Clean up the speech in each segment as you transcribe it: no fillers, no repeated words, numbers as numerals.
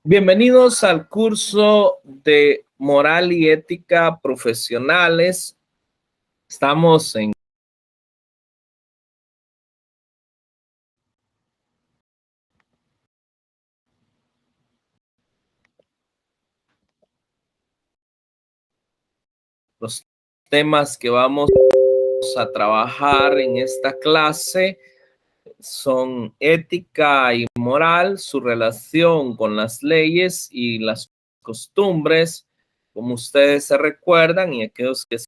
Bienvenidos al curso de Moral y Ética Profesionales. Estamos en los temas que vamos a trabajar en esta clase. Son ética y moral, su relación con las leyes y las costumbres, como ustedes se recuerdan, y aquellos que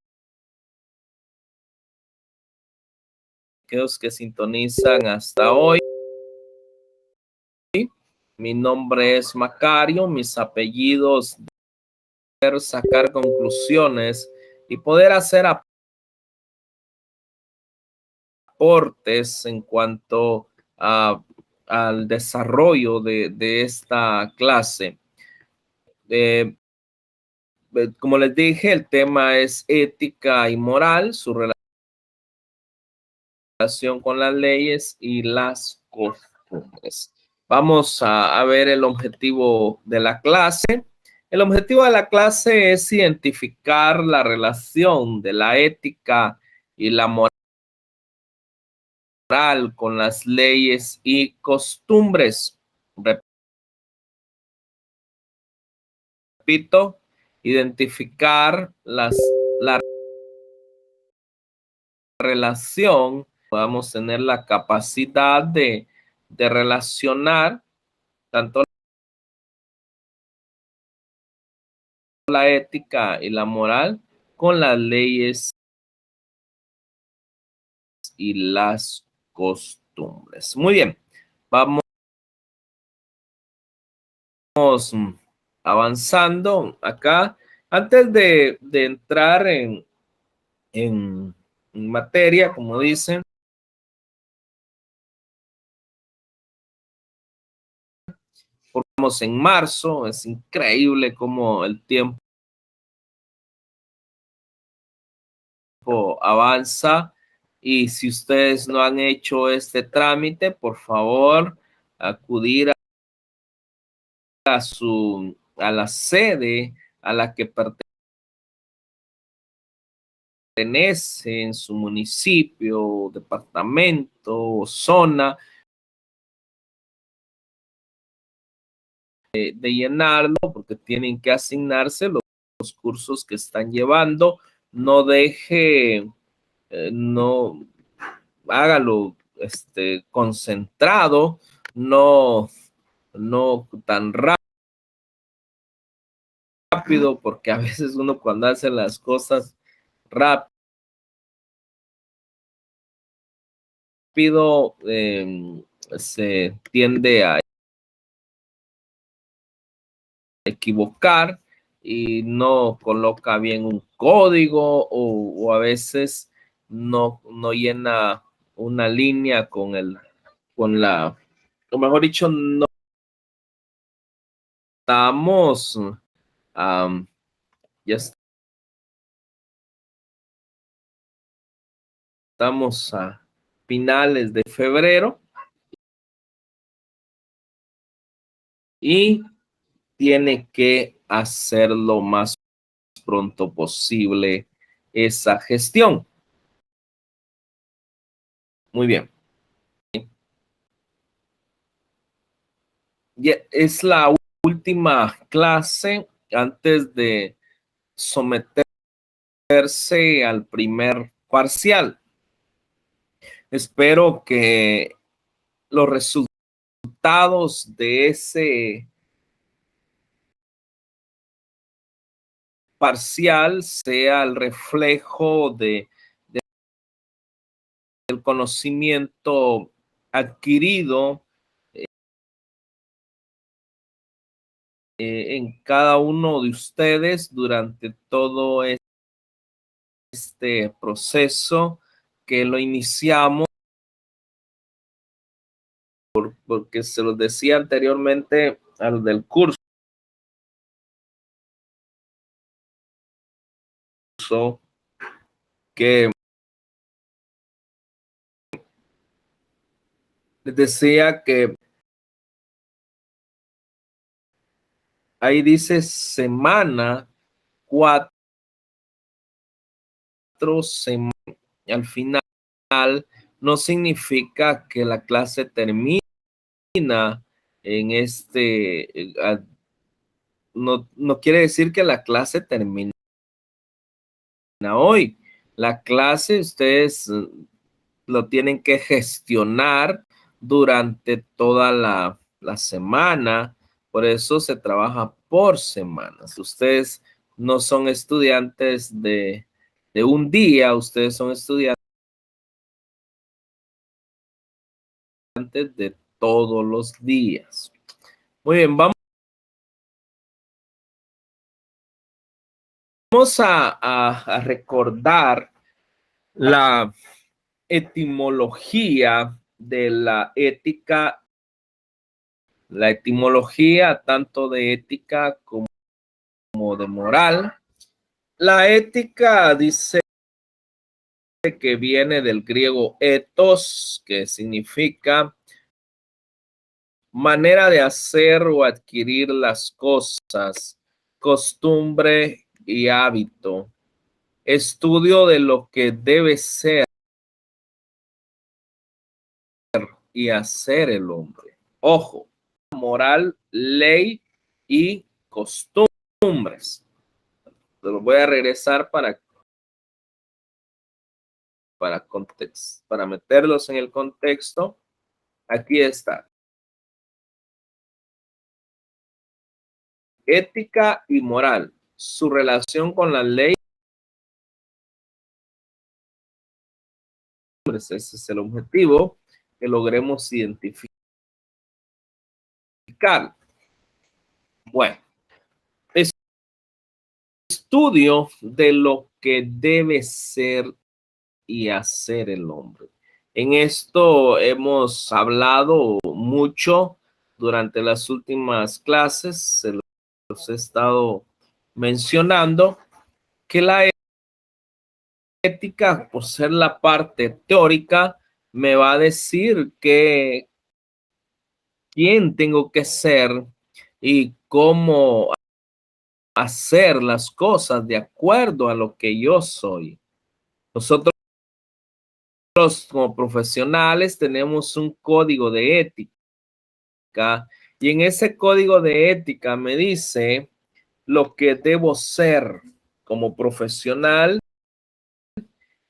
sintonizan hasta hoy. Mi nombre es Macario, mis apellidos, sacar conclusiones y poder hacer aportes en cuanto al desarrollo de esta clase. Como les dije, el tema es ética y moral, su relación con las leyes y las costumbres. Vamos a ver el objetivo de la clase. El objetivo de la clase es identificar la relación de la ética y la moral con las leyes y costumbres. Repito, identificar la relación, podamos tener la capacidad de relacionar tanto la ética y la moral con las leyes y las costumbres. Muy bien, vamos avanzando acá. Antes de entrar en materia, como dicen, estamos en marzo, es increíble cómo el tiempo avanza, y si ustedes no han hecho este trámite, por favor, acudir a la sede a la que pertenece en su municipio, departamento o zona, de llenarlo, porque tienen que asignarse los cursos que están llevando. No deje, no hágalo concentrado, no tan rápido, porque a veces uno cuando hace las cosas rápido, se tiende a equivocar y no coloca bien un código, o a veces no llena una línea con la, o mejor dicho, no estamos, ya estamos a finales de febrero y tiene que hacer lo más pronto posible esa gestión. Muy bien. Ya es la última clase antes de someterse al primer parcial. Espero que los resultados de ese parcial sea el reflejo del conocimiento adquirido en cada uno de ustedes durante todo este proceso que lo iniciamos, porque se los decía anteriormente al del curso, que les decía que ahí dice semana, 4 semanas. Al final no significa que la clase termina en no quiere decir que la clase termina hoy. La clase ustedes lo tienen que gestionar durante toda la semana. Por eso se trabaja por semanas. Ustedes no son estudiantes de un día, ustedes son estudiantes de todos los días. Muy bien, vamos a recordar la etimología de la ética, la etimología tanto de ética como de moral. La ética dice que viene del griego ethos, que significa manera de hacer o adquirir las cosas, costumbre y hábito, estudio de lo que debe ser y hacer el hombre. Ojo, moral, ley y costumbres. Lo voy a regresar para meterlos en el contexto. Aquí está. Ética y moral, su relación con la ley. Ese es el objetivo, que logremos identificar. Bueno, estudio de lo que debe ser y hacer el hombre. En esto hemos hablado mucho durante las últimas clases, se los he estado mencionando, que la ética, por ser la parte teórica, me va a decir que quién tengo que ser y cómo hacer las cosas de acuerdo a lo que yo soy. Nosotros como profesionales tenemos un código de ética y en ese código de ética me dice lo que debo ser como profesional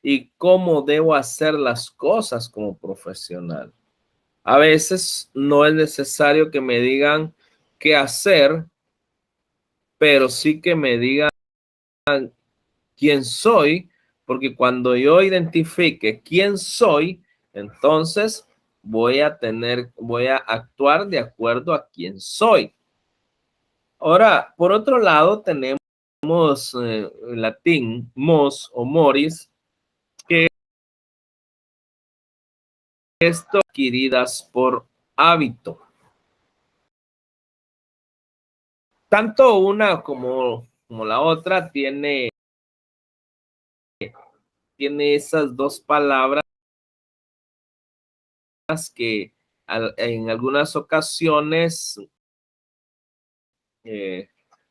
y cómo debo hacer las cosas como profesional. A veces no es necesario que me digan qué hacer, pero sí que me digan quién soy, porque cuando yo identifique quién soy, entonces voy a actuar de acuerdo a quién soy. Ahora, por otro lado, tenemos en latín mos o moris, que esto adquiridas por hábito. Tanto una como la otra tiene esas dos palabras que en algunas ocasiones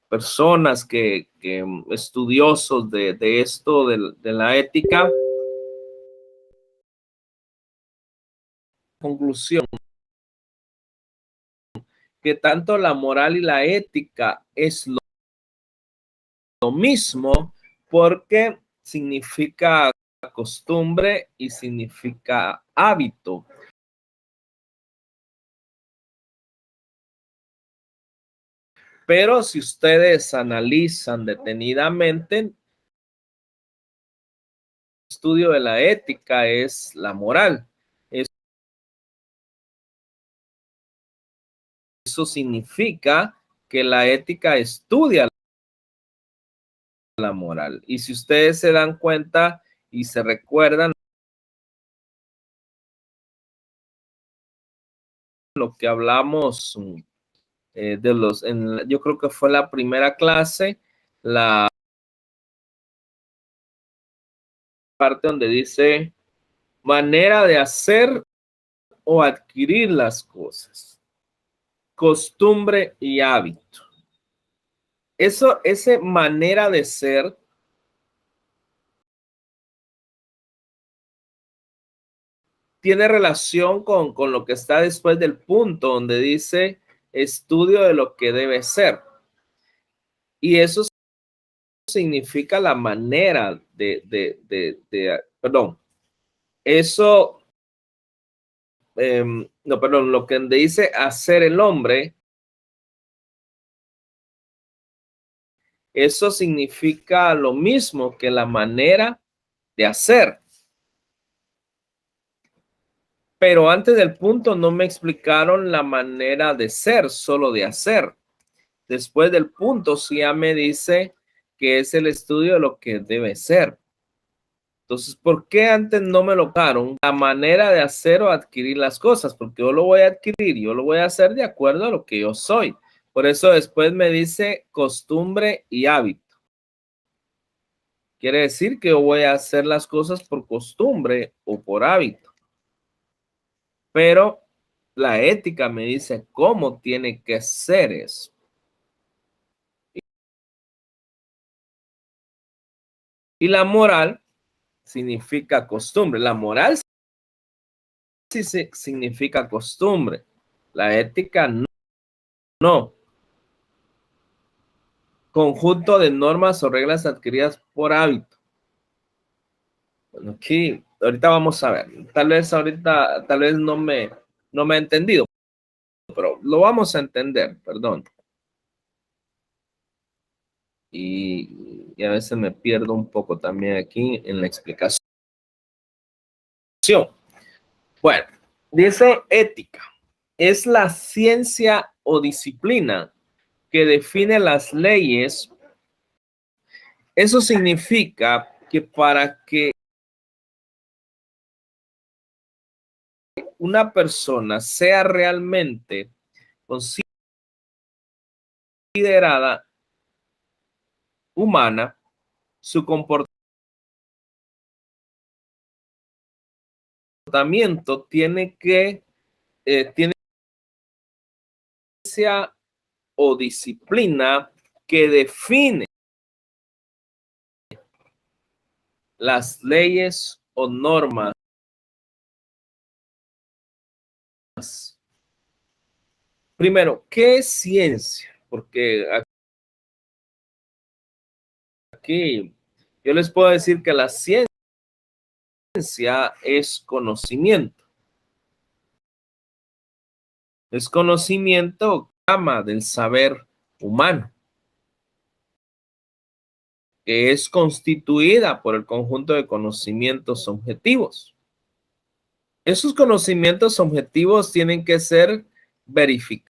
personas que estudiosos de esto, de la ética, conclusión que tanto la moral y la ética es lo mismo porque significa costumbre y significa hábito. Pero si ustedes analizan detenidamente, el estudio de la ética es la moral. Eso significa que la ética estudia la moral. Y si ustedes se dan cuenta y se recuerdan lo que hablamos yo creo que fue la primera clase, la parte donde dice manera de hacer o adquirir las cosas, costumbre y hábito. esa manera de ser tiene relación con lo que está después del punto donde dice estudio de lo que debe ser. Y eso significa la manera perdón, eso, no, perdón, lo que dice hacer el hombre, eso significa lo mismo que la manera de hacer. Pero antes del punto no me explicaron la manera de ser, solo de hacer. Después del punto sí ya me dice que es el estudio de lo que debe ser. Entonces, ¿por qué antes no me lo daron la manera de hacer o adquirir las cosas? Porque yo lo voy a adquirir, yo lo voy a hacer de acuerdo a lo que yo soy. Por eso después me dice costumbre y hábito. Quiere decir que yo voy a hacer las cosas por costumbre o por hábito. Pero la ética me dice cómo tiene que ser eso. Y la moral significa costumbre. La moral sí significa costumbre. La ética no. No. Conjunto de normas o reglas adquiridas por hábito. Bueno, aquí, ahorita vamos a ver. Tal vez no me he entendido, pero lo vamos a entender, perdón. Y a veces me pierdo un poco también aquí en la explicación. Bueno, dice ética. Es la ciencia o disciplina que define las leyes. Eso significa que para que una persona sea realmente considerada humana, su comportamiento tiene que tiene ciencia o disciplina que define las leyes o normas. Primero, ¿qué es ciencia? Porque aquí yo les puedo decir que la ciencia es conocimiento. Es conocimiento, gama del saber humano, que es constituida por el conjunto de conocimientos objetivos. Esos conocimientos objetivos tienen que ser verificables.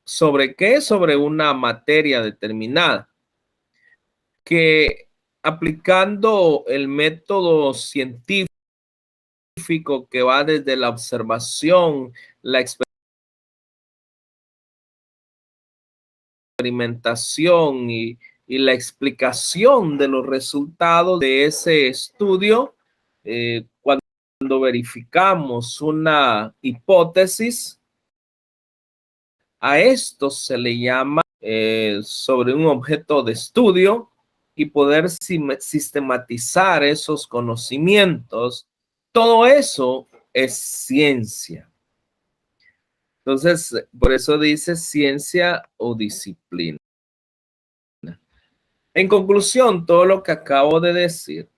¿Sobre qué? Sobre una materia determinada. Que aplicando el método científico que va desde la observación, la experimentación y la explicación de los resultados de ese estudio, cuando verificamos una hipótesis, a esto se le llama sobre un objeto de estudio y poder sistematizar esos conocimientos. Todo eso es ciencia. Entonces, por eso dice ciencia o disciplina. En conclusión, todo lo que acabo de decir,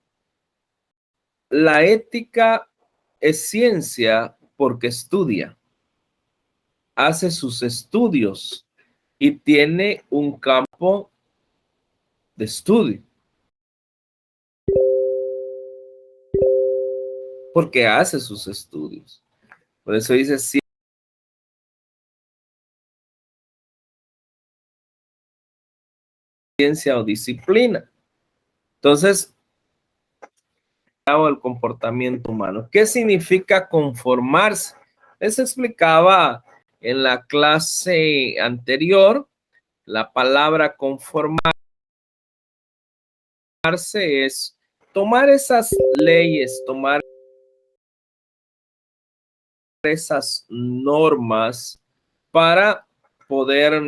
la ética es ciencia porque estudia, hace sus estudios y tiene un campo de estudio. Porque hace sus estudios. Por eso dice ciencia o disciplina. Entonces, el comportamiento humano. ¿Qué significa conformarse? Les explicaba en la clase anterior, la palabra conformarse es tomar esas leyes, tomar esas normas para poder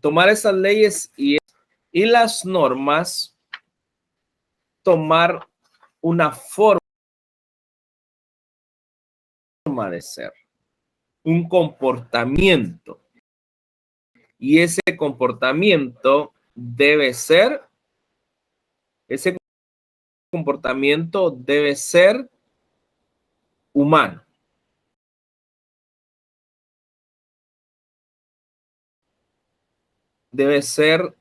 tomar esas leyes y las normas, tomar una forma de ser, un comportamiento. Y ese comportamiento debe ser, humano. Debe ser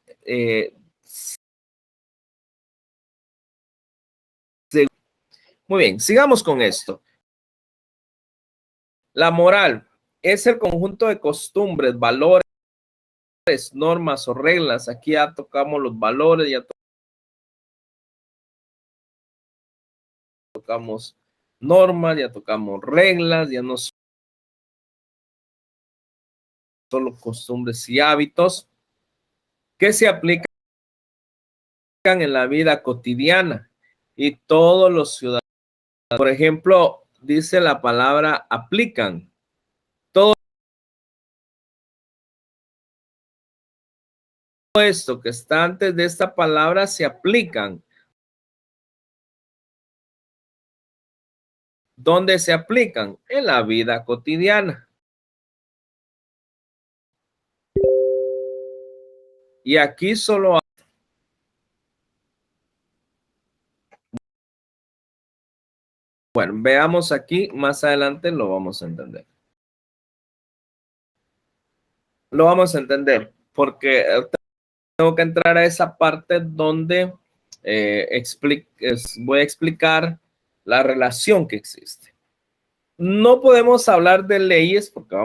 muy bien, sigamos con esto. La moral es el conjunto de costumbres, valores, normas o reglas. Aquí ya tocamos los valores, ya tocamos normas, ya tocamos reglas, ya no solo costumbres y hábitos que se aplican en la vida cotidiana y todos los ciudadanos. Por ejemplo, dice la palabra aplican. Todo esto que está antes de esta palabra se aplican. ¿Dónde se aplican? En la vida cotidiana. Y aquí solo... Bueno, veamos aquí, más adelante lo vamos a entender. Lo vamos a entender porque tengo que entrar a esa parte donde voy a explicar la relación que existe. No podemos hablar de leyes porque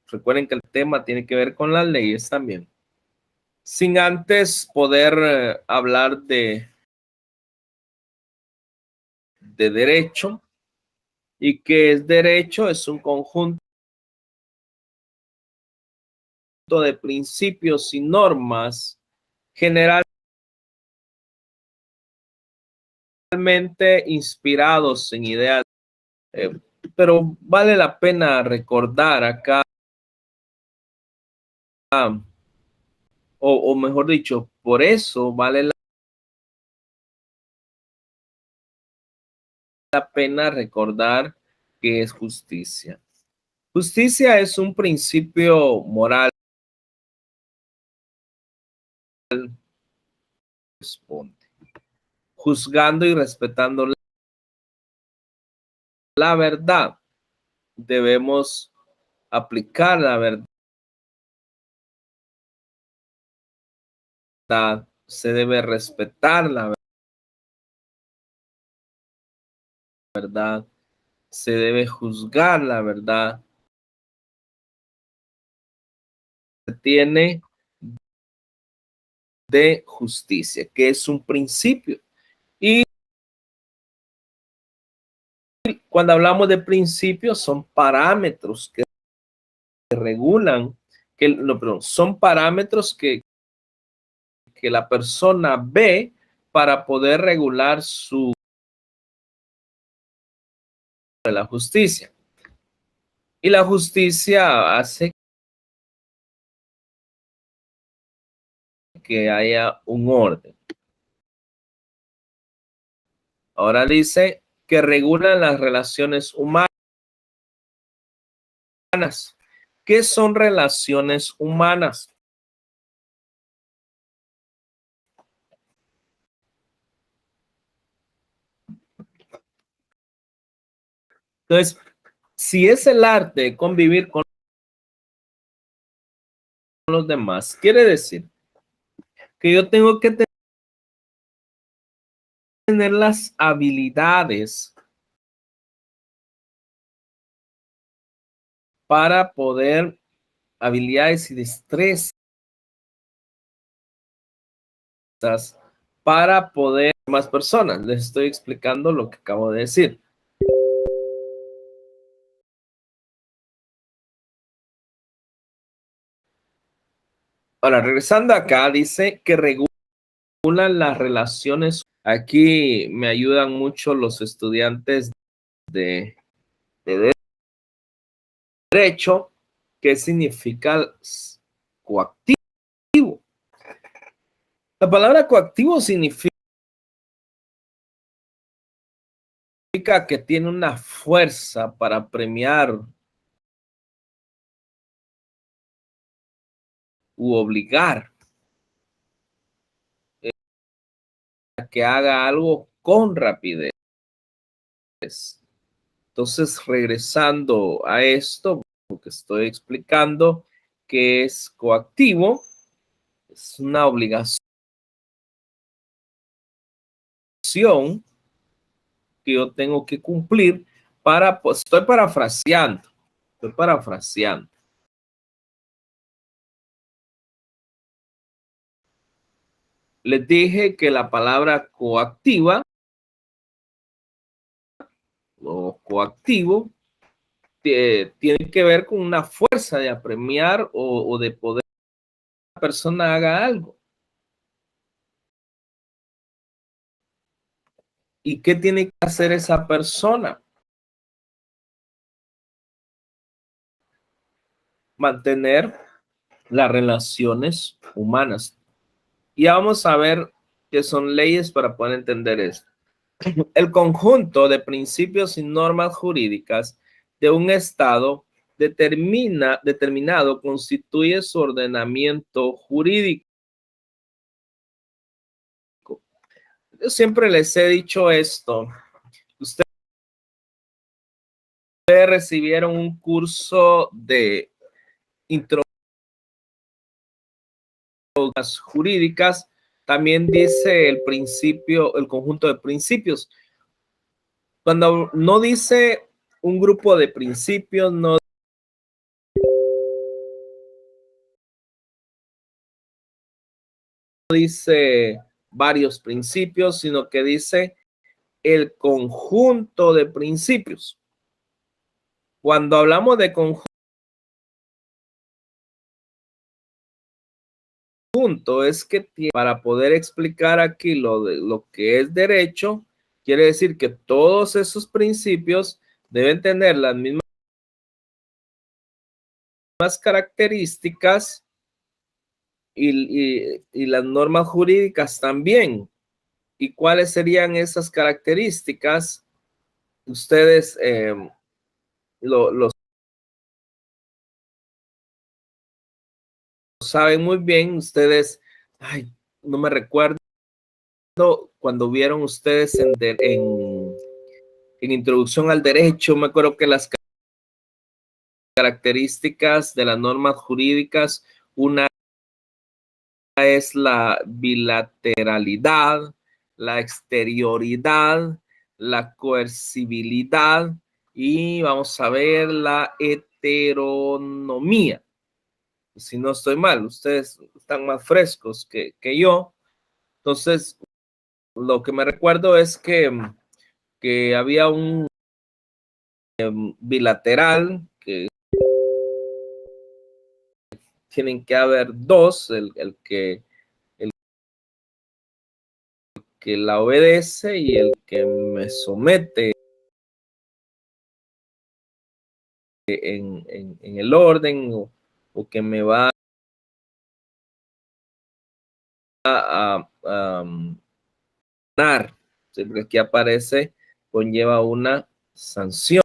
recuerden que el tema tiene que ver con las leyes también, sin antes poder hablar de derecho. ¿Y qué es derecho? Es un conjunto de principios y normas generalmente inspirados en ideas, pero vale la pena recordar acá, o mejor dicho, por eso vale la pena recordar qué es justicia. Justicia es un principio moral, juzgando y respetando la verdad. Debemos aplicar la verdad, se debe respetar la verdad, se debe juzgar la verdad. Se tiene de justicia, que es un principio. Y cuando hablamos de principios, son parámetros que regulan, son parámetros que la persona ve para poder regular la justicia. Y la justicia hace que haya un orden. Ahora dice que regulan las relaciones humanas. ¿Qué son relaciones humanas? Entonces, si es el arte de convivir con los demás, quiere decir que yo tengo que tener las habilidades para poder, habilidades y destrezas para poder más personas. Les estoy explicando lo que acabo de decir. Ahora, regresando acá, dice que regulan las relaciones. Aquí me ayudan mucho los estudiantes de derecho. ¿Qué significa coactivo? La palabra coactivo significa que tiene una fuerza para premiar u obligar a que haga algo con rapidez. Entonces, regresando a esto, porque estoy explicando que es coactivo, es una obligación que yo tengo que cumplir para, pues, estoy parafraseando. Les dije que la palabra coactiva o coactivo tiene que ver con una fuerza de apremiar o de poder que la persona haga algo. ¿Y qué tiene que hacer esa persona? Mantener las relaciones humanas. Y vamos a ver qué son leyes para poder entender esto. El conjunto de principios y normas jurídicas de un Estado determinado constituye su ordenamiento jurídico. Yo siempre les he dicho esto. Ustedes recibieron un curso de introducción jurídicas, también dice el principio, el conjunto de principios. Cuando no dice un grupo de principios, no dice varios principios, sino que dice el conjunto de principios. Cuando hablamos de conjunto, es que para poder explicar aquí lo que es derecho, quiere decir que todos esos principios deben tener las mismas características y las normas jurídicas también. ¿Y cuáles serían esas características? Ustedes lo saben muy bien. Ustedes, ay, no me recuerdo cuando vieron ustedes en Introducción al Derecho, me acuerdo que las características de las normas jurídicas, una es la bilateralidad, la exterioridad, la coercibilidad y vamos a ver la heteronomía. Si no estoy mal, ustedes están más frescos que yo. Entonces, lo que me recuerdo es que había un bilateral, que tienen que haber dos, que la obedece y el que me somete en el orden o que me va a dar. Siempre que aparece, conlleva una sanción.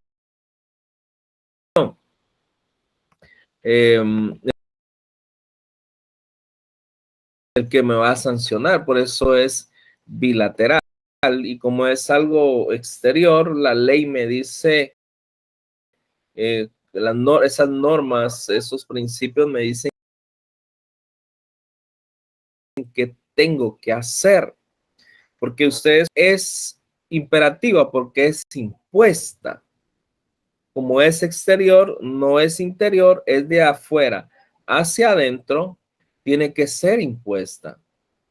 El que me va a sancionar, por eso es bilateral. Y como es algo exterior, la ley me dice, esas normas, esos principios me dicen que tengo que hacer, porque ustedes es imperativa, porque es impuesta. Como es exterior, no es interior, es de afuera hacia adentro, tiene que ser impuesta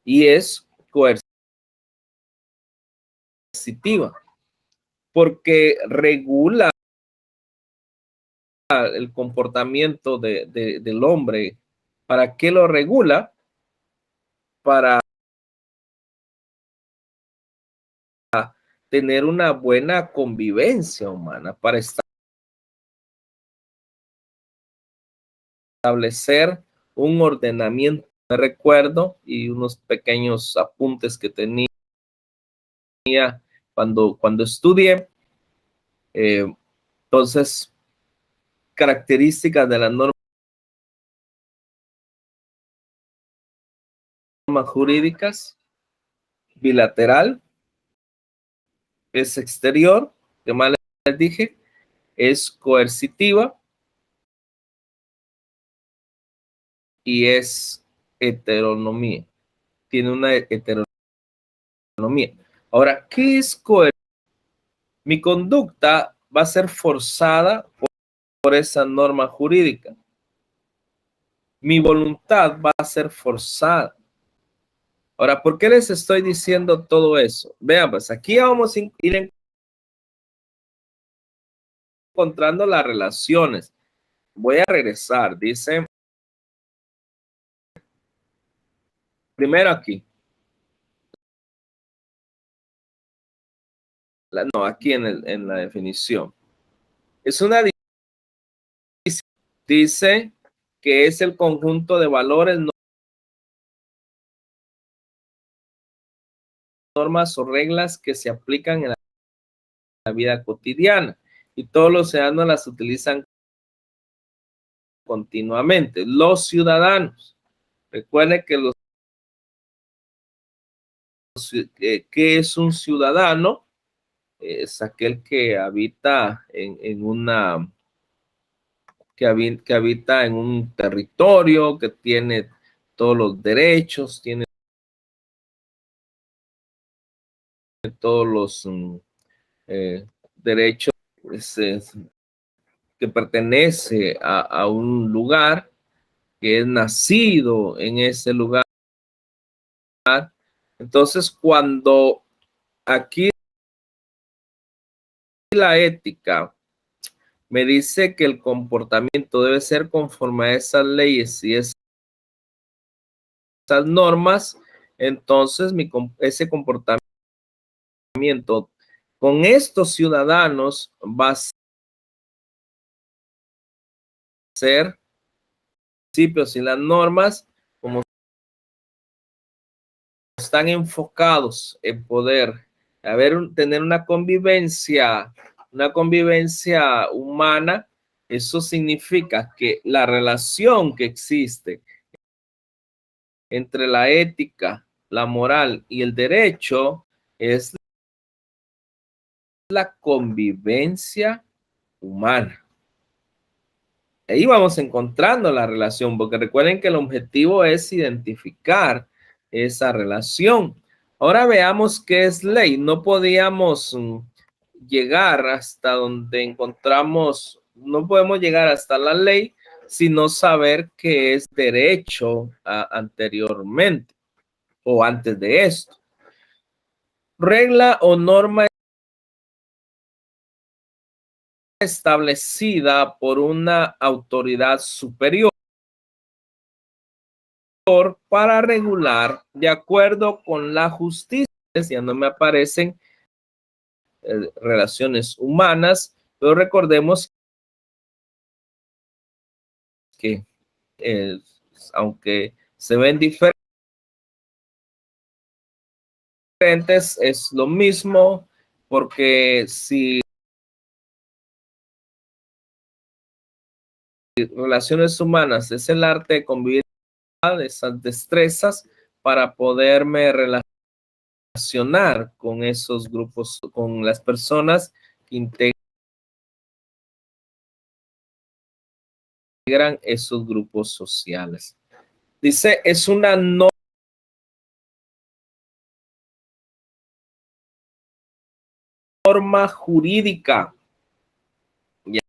y es coercitiva, porque regula el comportamiento del hombre. ¿Para qué lo regula? Para tener una buena convivencia humana, para establecer un ordenamiento. Me recuerdo y unos pequeños apuntes que tenía cuando estudié. Entonces, características de las normas jurídicas: bilateral, es exterior, que más les dije, es coercitiva y es heteronomía. Tiene una heteronomía. Ahora, ¿qué es coercitiva? Mi conducta va a ser forzada por esa norma jurídica. Mi voluntad va a ser forzada. Ahora, ¿por qué les estoy diciendo todo eso? Vean, pues aquí vamos a ir encontrando las relaciones. Voy a regresar, dice, primero aquí. No, aquí en la definición. Es una, dice que es el conjunto de valores, normas o reglas que se aplican en la vida cotidiana y todos los ciudadanos las utilizan continuamente. Los ciudadanos, recuerden que ¿qué es un ciudadano? Es aquel que habita en una, que habita en un territorio, que tiene todos los derechos, tiene todos los derechos, que pertenece a un lugar, que es nacido en ese lugar. Entonces, cuando aquí la ética me dice que el comportamiento debe ser conforme a esas leyes y esas normas, entonces ese comportamiento con estos ciudadanos va a ser principios y las normas, como están enfocados en poder tener una convivencia humana. Eso significa que la relación que existe entre la ética, la moral y el derecho es la convivencia humana. Ahí vamos encontrando la relación, porque recuerden que el objetivo es identificar esa relación. Ahora veamos qué es ley. No podíamos llegar hasta donde encontramos, no podemos llegar hasta la ley sino saber qué es derecho anteriormente o antes de esto. Regla o norma establecida por una autoridad superior para regular de acuerdo con la justicia. Ya no me aparecen relaciones humanas, pero recordemos que aunque se ven diferentes, es lo mismo, porque si relaciones humanas es el arte de convivir, esas destrezas para poderme relacionar con esos grupos, con las personas que integran esos grupos sociales. Dice, es una norma jurídica. Ya,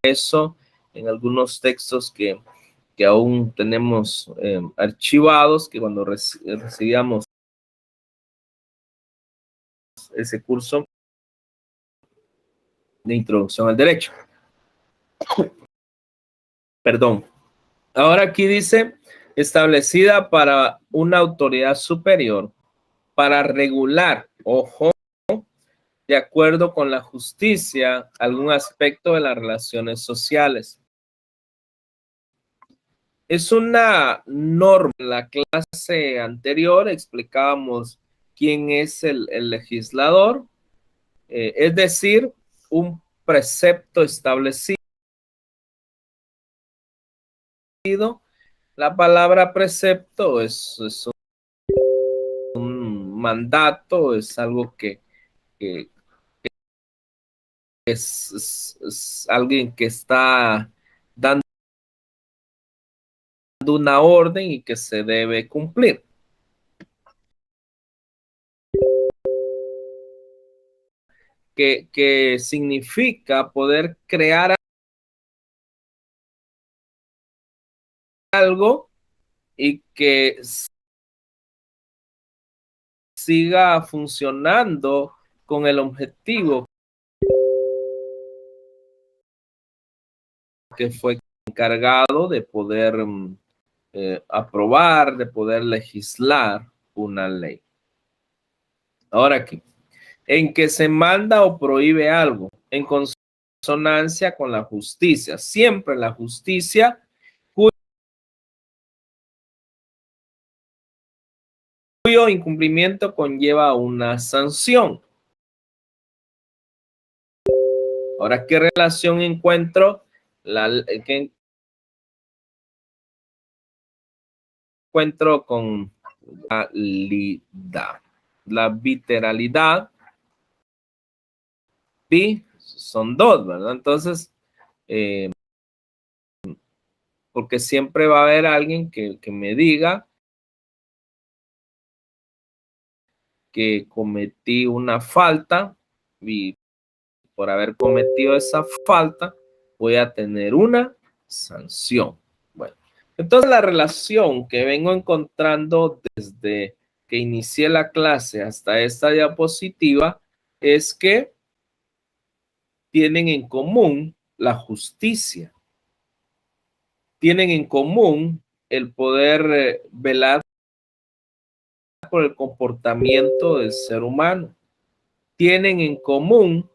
eso en algunos textos que aún tenemos archivados, que cuando recibíamos ese curso de introducción al derecho. Perdón. Ahora aquí dice, establecida para una autoridad superior para regular, ojo, de acuerdo con la justicia algún aspecto de las relaciones sociales. Es una norma. En la clase anterior explicábamos quién es el legislador, es decir, un precepto establecido. La palabra precepto es un mandato, es algo que es alguien que está dando una orden y que se debe cumplir. Que significa poder crear algo y que siga funcionando con el objetivo que fue encargado de poder aprobar, de poder legislar una ley. Ahora aquí, en que se manda o prohíbe algo en consonancia con la justicia, siempre la justicia cuyo incumplimiento conlleva una sanción. Ahora, ¿qué relación encuentro? ¿Qué encuentro con la literalidad? La literalidad, son dos, ¿verdad? Entonces, porque siempre va a haber alguien que me diga que cometí una falta y por haber cometido esa falta voy a tener una sanción. Bueno, entonces la relación que vengo encontrando desde que inicié la clase hasta esta diapositiva es que tienen en común la justicia, tienen en común el poder velar por el comportamiento del ser humano, tienen en común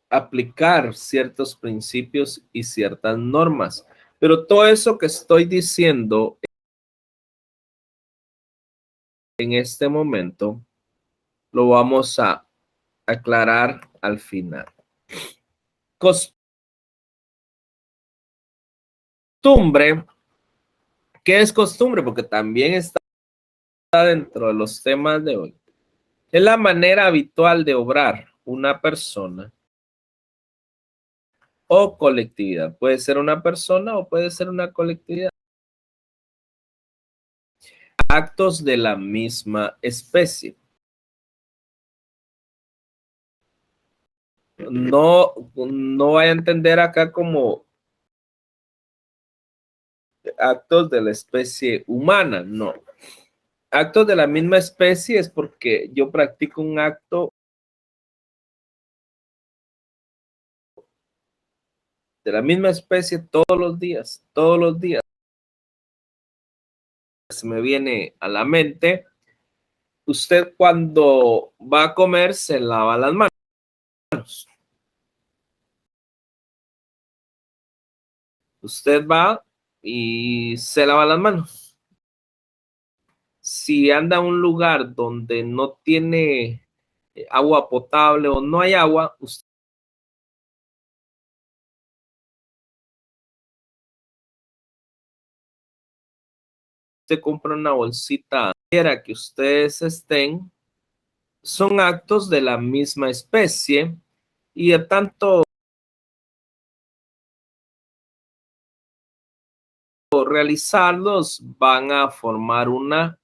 aplicar ciertos principios y ciertas normas. Pero todo eso que estoy diciendo en este momento lo vamos a aclarar al final. Costumbre. ¿Qué es costumbre? Porque también está dentro de los temas de hoy. Es la manera habitual de obrar una persona o colectividad. Puede ser una persona o puede ser una colectividad. Actos de la misma especie. No vaya a entender acá como actos de la especie humana, no. Actos de la misma especie es porque yo practico un acto de la misma especie todos los días. Se me viene a la mente, usted cuando va a comer se lava las manos. Usted va y se lava las manos. Si anda a un lugar donde no tiene agua potable o no hay agua, usted compra una bolsita. Quiera que ustedes estén, son actos de la misma especie y de tanto realizarlos van a formar una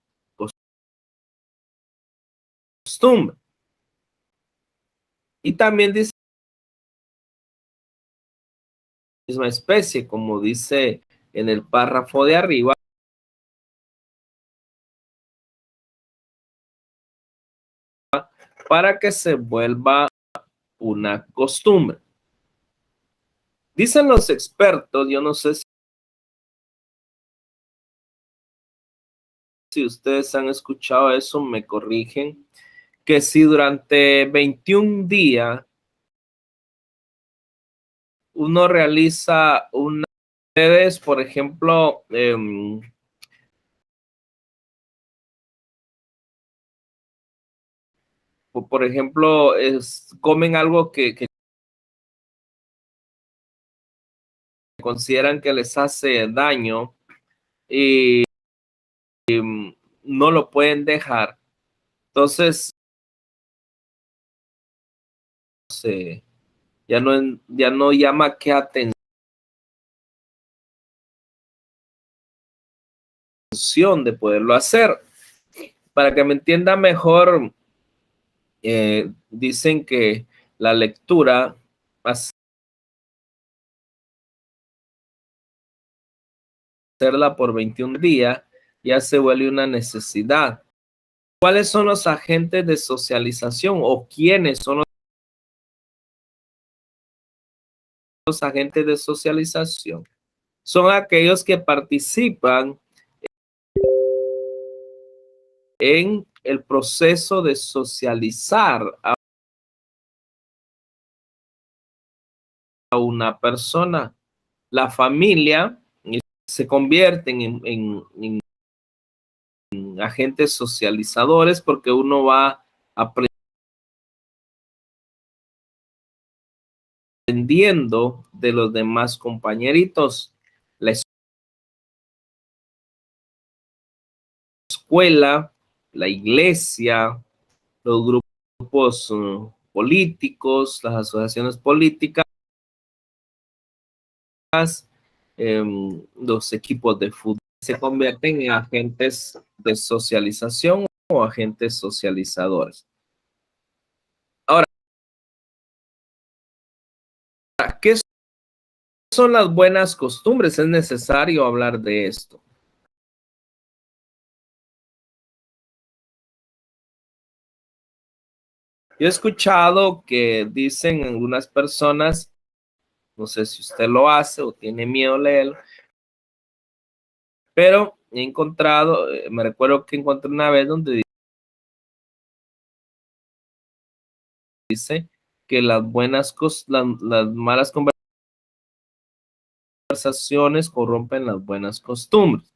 costumbre. Y también dice misma especie, como dice en el párrafo de arriba, para que se vuelva una costumbre. Dicen los expertos, yo no sé si ustedes han escuchado eso, me corrigen, que si durante 21 días uno realiza ustedes, por ejemplo, comen algo que consideran que les hace daño y no lo pueden dejar. Entonces, ya no llama qué atención de poderlo hacer. Para que me entienda mejor, dicen que la lectura, hacerla por 21 días, ya se vuelve una necesidad. ¿Cuáles son los agentes de socialización o quiénes son los agentes de socialización? Son aquellos que participan en el proceso de socializar a una persona. La familia se convierten en agentes socializadores porque uno va aprendiendo de los demás compañeritos. La escuela, la iglesia, los grupos políticos, las asociaciones políticas, los equipos de fútbol se convierten en agentes de socialización o agentes socializadores. Ahora, ¿qué son las buenas costumbres? Es necesario hablar de esto. Yo he escuchado que dicen algunas personas, no sé si usted lo hace o tiene miedo de leerlo, pero he encontrado, me recuerdo que encontré una vez donde dice que las malas conversaciones corrompen las buenas costumbres.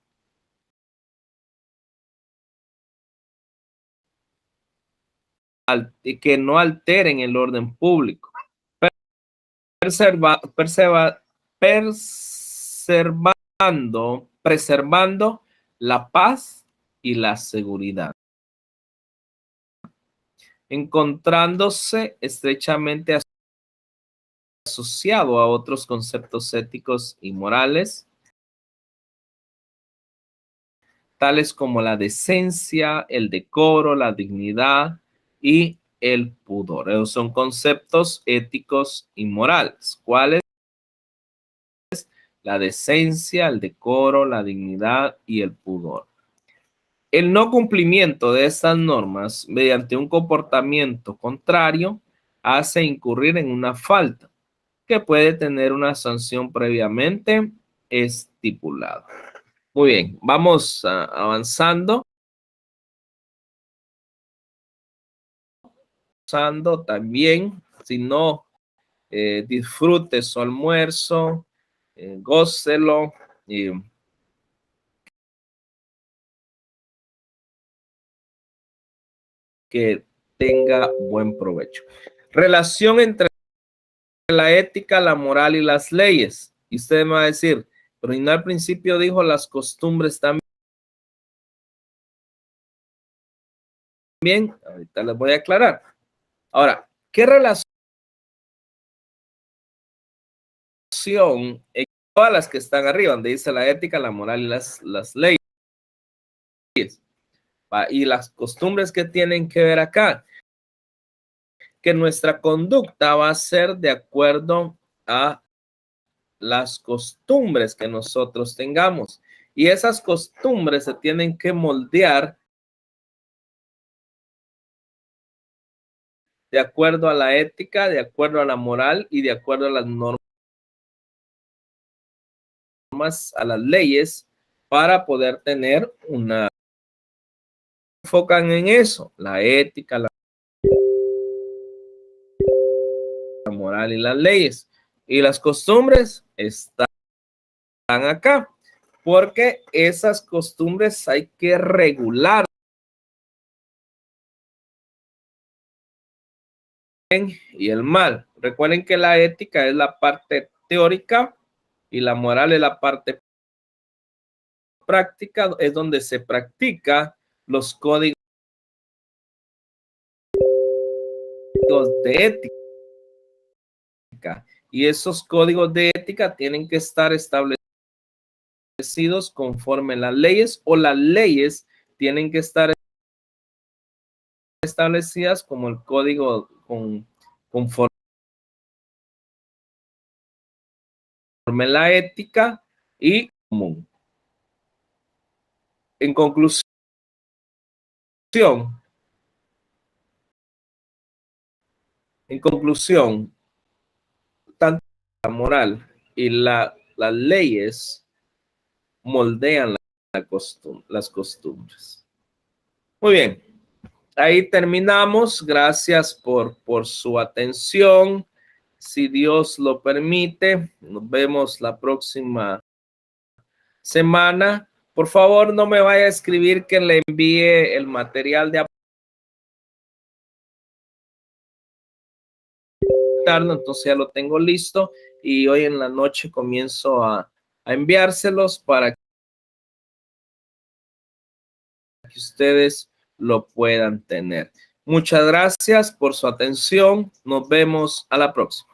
Y que no alteren el orden público. Preservando la paz y la seguridad. Encontrándose estrechamente asociado a otros conceptos éticos y morales, tales como la decencia, el decoro, la dignidad y el pudor. Esos son conceptos éticos y morales. ¿Cuáles? La decencia, el decoro, la dignidad y el pudor. El no cumplimiento de estas normas mediante un comportamiento contrario hace incurrir en una falta que puede tener una sanción previamente estipulada. Muy bien, vamos avanzando. También, si no, disfrute su almuerzo, gócelo y que tenga buen provecho. Relación entre la ética, la moral y las leyes. Y usted me va a decir, pero no al principio dijo las costumbres también. Ahorita les voy a aclarar. Ahora, ¿qué relación todas las que están arriba, donde dice la ética, la moral y las leyes? Y las costumbres que tienen que ver acá, que nuestra conducta va a ser de acuerdo a las costumbres que nosotros tengamos. Y esas costumbres se tienen que moldear de acuerdo a la ética, de acuerdo a la moral y de acuerdo a las normas, a las leyes, para poder tener una enfocan en eso, la ética, la moral y las leyes. Y las costumbres están acá, porque esas costumbres hay que regular y el mal. Recuerden que la ética es la parte teórica y la moral es la parte práctica, es donde se practica los códigos de ética. Y esos códigos de ética tienen que estar establecidos conforme las leyes, o las leyes tienen que estar establecidas como el código conforme la ética y común. En conclusión, tanto la moral y las leyes moldean las costumbres. Muy bien, ahí terminamos. Gracias por su atención. Si Dios lo permite, nos vemos la próxima semana. Por favor, no me vaya a escribir que le envíe el material de apuntarlo, entonces ya lo tengo listo y hoy en la noche comienzo a enviárselos para que ustedes lo puedan tener. Muchas gracias por su atención. Nos vemos a la próxima.